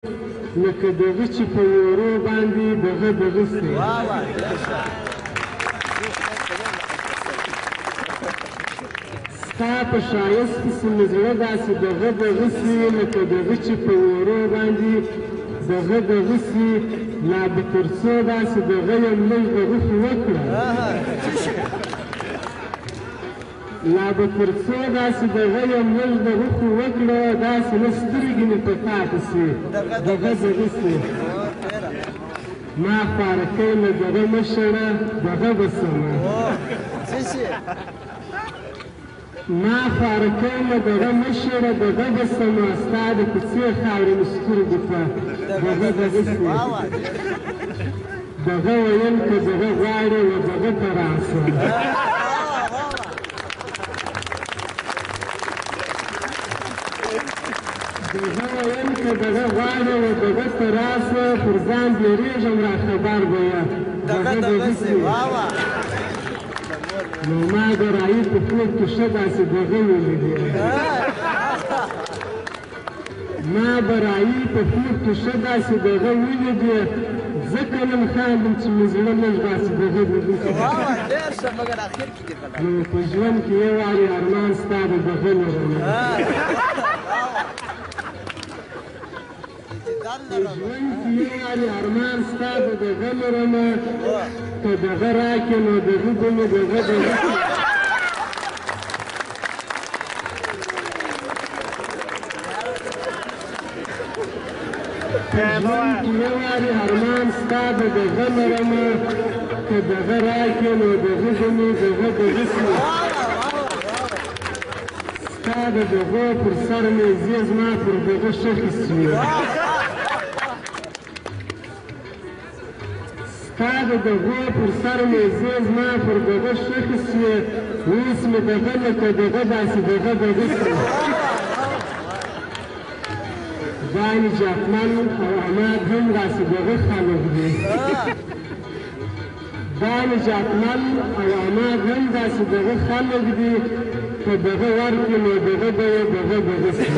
لکه دغه چې په ورو باندې دغه سي ستا په ښایست پسې مې زړه داسې دغه سي لکه دغه چې په ورو باندې دغه سي لا به تر څو داسې دغه یم لږ دغه خو وکړه لا به تر څو داسې دغه یم لږ دغه خو وکړه داسې نه سترګې مې په پاتې سي دغه سي ما خوارکۍ له دغه مشره دغه به سمه ما خوارکۍ له دغه مشره دغه به سمه ستا د کوڅې خاورې مې سترګو ته دغه سي دغه ویل که دغه غواړې و دغه ته راسه دغه ویل که دغه غواړې و دغه ته راسه پر ځان بیریږم را خبر به یې دغه سي نو ما د رایې په خوب کې ښه داسې دغه ولیدې ما به رایې په خوب کې ښه داسې دغه ولیدې ځکه نن خاندم چې مې زړه لږ داسې دغه نو په ژوند کې یو وارې ارمان ستا د دغه لرم په ژوند کې یو وارې ارمان ستا د دغه لرم که دغه راکړې نو دغه به مې دغه په ژوند کې یو وارې ارمان ستا د دغه لرم که دغه راکړې نو دغه به مې دغه سي ستا د دغه پر سر مې زی زما پر دغه شخص وي ستا د دغه پر سر مې زی زما پر دغه شخص وي اوس مې دغه لکه دغه داسې دغه سي دا نجاتمن او عماد هم داسې دغه خلک دي دا نجاتمن او عماد هم داسې دغه خلک دي که دغه ورکړي نو دغه به یې دغه سي